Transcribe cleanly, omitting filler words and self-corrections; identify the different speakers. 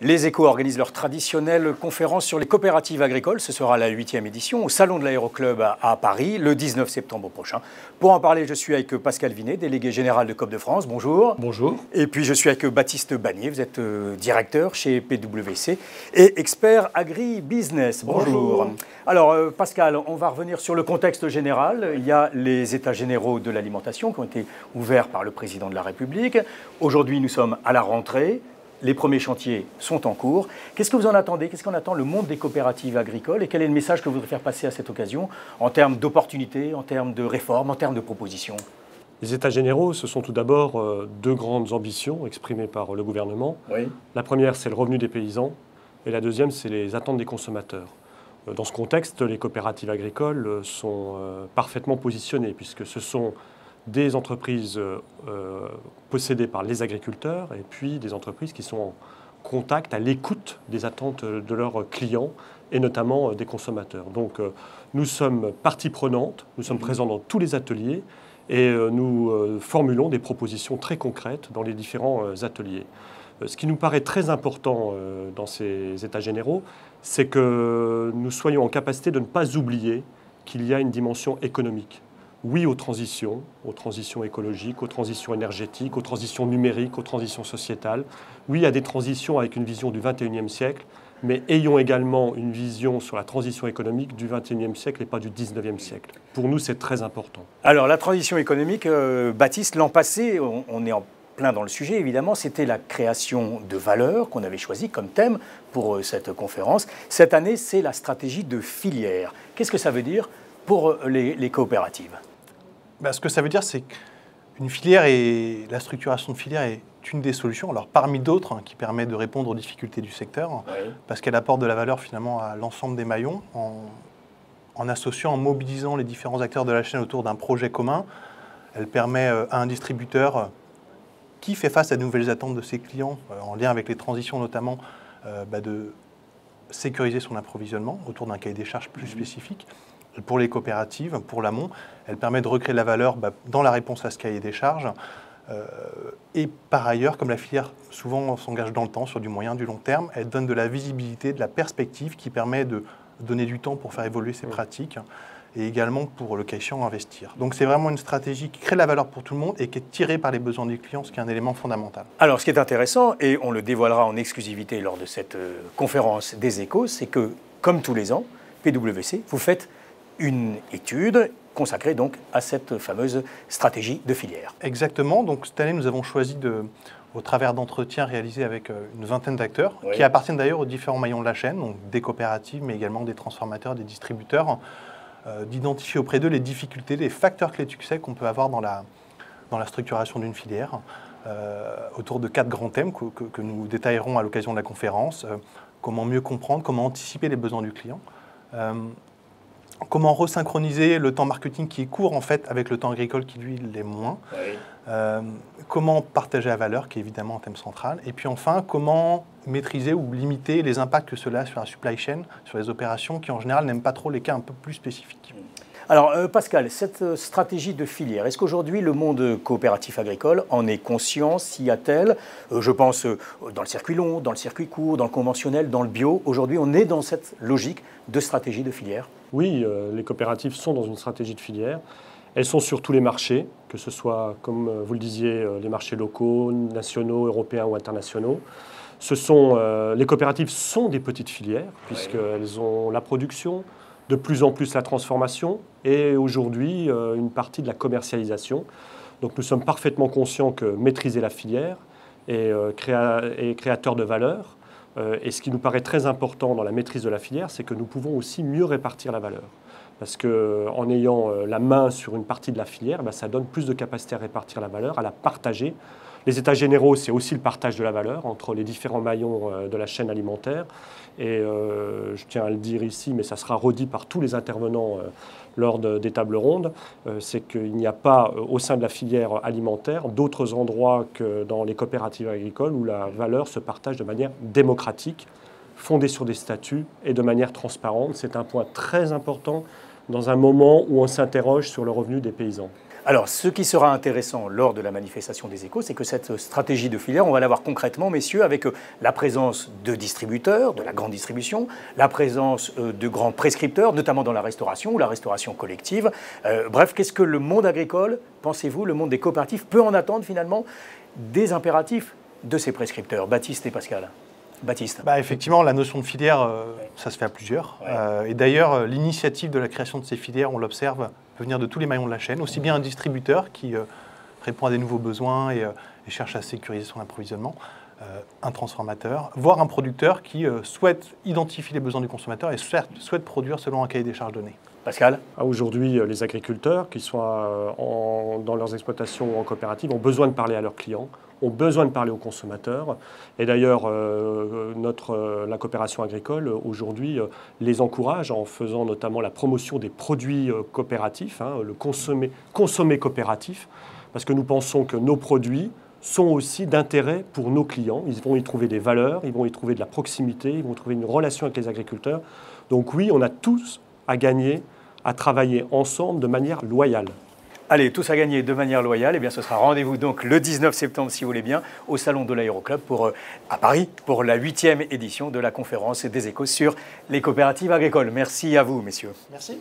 Speaker 1: Les Échos organisent leur traditionnelle conférence sur les coopératives agricoles. Ce sera la 8e édition au Salon de l'Aéroclub à Paris, le 19 septembre prochain. Pour en parler, je suis avec Pascal Vinet, délégué général de Coop de France. Bonjour.
Speaker 2: Bonjour.
Speaker 1: Et puis je suis avec Baptiste Bagnier, vous êtes directeur chez PwC et expert agri-business. Bonjour. Alors Pascal, on va revenir sur le contexte général. Il y a les États généraux de l'alimentation qui ont été ouverts par le président de la République. Aujourd'hui, nous sommes à la rentrée. Les premiers chantiers sont en cours. Qu'est-ce que vous en attendez? Qu'est-ce qu'en attend le monde des coopératives agricoles? Et quel est le message que vous voudrez faire passer à cette occasion en termes d'opportunités, en termes de réformes, en termes de propositions?
Speaker 2: Les États généraux, ce sont tout d'abord deux grandes ambitions exprimées par le gouvernement.
Speaker 1: Oui.
Speaker 2: La première, c'est le revenu des paysans. Et la deuxième, c'est les attentes des consommateurs. Dans ce contexte, les coopératives agricoles sont parfaitement positionnées, puisque ce sont des entreprises possédées par les agriculteurs et puis des entreprises qui sont en contact, à l'écoute des attentes de leurs clients et notamment des consommateurs. Donc nous sommes partie prenante, nous sommes présents dans tous les ateliers et nous formulons des propositions très concrètes dans les différents ateliers. Ce qui nous paraît très important dans ces états généraux, c'est que nous soyons en capacité de ne pas oublier qu'il y a une dimension économique. Oui aux transitions écologiques, aux transitions énergétiques, aux transitions numériques, aux transitions sociétales. Oui à des transitions avec une vision du XXIe siècle, mais ayons également une vision sur la transition économique du XXIe siècle et pas du XIXe siècle. Pour nous, c'est très important.
Speaker 1: Alors, la transition économique, Baptiste, l'an passé, on est en plein dans le sujet, évidemment, c'était la création de valeur qu'on avait choisi comme thème pour cette conférence. Cette année, c'est la stratégie de filière. Qu'est-ce que ça veut dire pour les coopératives?
Speaker 3: Ce que ça veut dire, c'est qu'une filière et la structuration de filière est une des solutions, alors parmi d'autres, qui permet de répondre aux difficultés du secteur,
Speaker 1: Oui.
Speaker 3: parce qu'elle apporte de la valeur finalement à l'ensemble des maillons, en associant, en mobilisant les différents acteurs de la chaîne autour d'un projet commun. Elle permet à un distributeur qui fait face à de nouvelles attentes de ses clients, en lien avec les transitions notamment, de sécuriser son approvisionnement autour d'un cahier des charges plus spécifique. Pour les coopératives, pour l'amont, elle permet de recréer de la valeur dans la réponse à ce cahier des charges. Et par ailleurs, comme la filière souvent s'engage dans le temps, sur du moyen, du long terme, elle donne de la visibilité, de la perspective qui permet de donner du temps pour faire évoluer ses pratiques et également pour le cas échéant investir. Donc c'est vraiment une stratégie qui crée de la valeur pour tout le monde et qui est tirée par les besoins du client, ce qui est un élément fondamental.
Speaker 1: Alors, ce qui est intéressant, et on le dévoilera en exclusivité lors de cette conférence des Échos, c'est que, comme tous les ans, PwC, vous faites une étude consacrée donc à cette fameuse stratégie de filière.
Speaker 3: Exactement. Donc cette année, nous avons choisi, au travers d'entretiens réalisés avec une vingtaine d'acteurs,
Speaker 1: Oui.
Speaker 3: qui appartiennent d'ailleurs aux différents maillons de la chaîne, donc des coopératives, mais également des transformateurs, des distributeurs, d'identifier auprès d'eux les difficultés, les facteurs clés de succès qu'on peut avoir dans la structuration d'une filière, autour de 4 grands thèmes que nous détaillerons à l'occasion de la conférence. Comment mieux comprendre, comment anticiper les besoins du client. Comment resynchroniser le temps marketing qui est court en fait avec le temps agricole qui lui l'est moins.
Speaker 1: Oui.
Speaker 3: Comment partager la valeur qui est évidemment un thème central. Et puis enfin, comment maîtriser ou limiter les impacts que cela a sur la supply chain, sur les opérations qui en général n'aiment pas trop les cas un peu plus spécifiques.
Speaker 1: Alors Pascal, cette stratégie de filière, est-ce qu'aujourd'hui le monde coopératif agricole en est conscient? S'y a-t-elle? Je pense dans le circuit long, dans le circuit court, dans le conventionnel, dans le bio. Aujourd'hui, on est dans cette logique de stratégie de filière?
Speaker 2: Oui, les coopératives sont dans une stratégie de filière. Elles sont sur tous les marchés, que ce soit, comme vous le disiez, les marchés locaux, nationaux, européens ou internationaux. Les coopératives sont des petites filières, puisqu'elles ont la production, de plus en plus la transformation et aujourd'hui une partie de la commercialisation. Donc nous sommes parfaitement conscients que maîtriser la filière est créateur de valeur. Et ce qui nous paraît très important dans la maîtrise de la filière, c'est que nous pouvons aussi mieux répartir la valeur. Parce qu'en ayant la main sur une partie de la filière, ça donne plus de capacité à répartir la valeur, à la partager. Les états généraux, c'est aussi le partage de la valeur entre les différents maillons de la chaîne alimentaire. Et je tiens à le dire ici, mais ça sera redit par tous les intervenants lors des tables rondes, c'est qu'il n'y a pas au sein de la filière alimentaire d'autres endroits que dans les coopératives agricoles où la valeur se partage de manière démocratique, fondée sur des statuts et de manière transparente. C'est un point très important dans un moment où on s'interroge sur le revenu des paysans.
Speaker 1: Alors, ce qui sera intéressant lors de la manifestation des échos, c'est que cette stratégie de filière, on va la voir concrètement, messieurs, avec la présence de distributeurs, de la grande distribution, la présence de grands prescripteurs, notamment dans la restauration ou la restauration collective. Bref, qu'est-ce que le monde agricole, pensez-vous, le monde des coopératives, peut en attendre finalement des impératifs de ces prescripteurs? Baptiste et Pascal. Baptiste.
Speaker 3: Effectivement, la notion de filière, ça se fait à plusieurs. Et d'ailleurs, l'initiative de la création de ces filières, on l'observe, peut venir de tous les maillons de la chaîne, aussi bien un distributeur qui répond à des nouveaux besoins et cherche à sécuriser son approvisionnement, un transformateur, voire un producteur qui souhaite identifier les besoins du consommateur et souhaite produire selon un cahier des charges donné.
Speaker 1: Pascal?
Speaker 2: Aujourd'hui, les agriculteurs, qu'ils soient dans leurs exploitations ou en coopérative, ont besoin de parler à leurs clients, ont besoin de parler aux consommateurs. Et d'ailleurs, la coopération agricole, aujourd'hui, les encourage en faisant notamment la promotion des produits coopératifs, le consommer coopératif, parce que nous pensons que nos produits sont aussi d'intérêt pour nos clients. Ils vont y trouver des valeurs, ils vont y trouver de la proximité, ils vont trouver une relation avec les agriculteurs. Donc oui, on a tous à gagner à travailler ensemble de manière loyale.
Speaker 1: Allez, tous à gagner de manière loyale. Eh bien, ce sera rendez-vous donc le 19 septembre, si vous voulez bien, au Salon de l'Aéroclub à Paris pour la 8e édition de la conférence des échos sur les coopératives agricoles. Merci à vous, messieurs.
Speaker 3: Merci.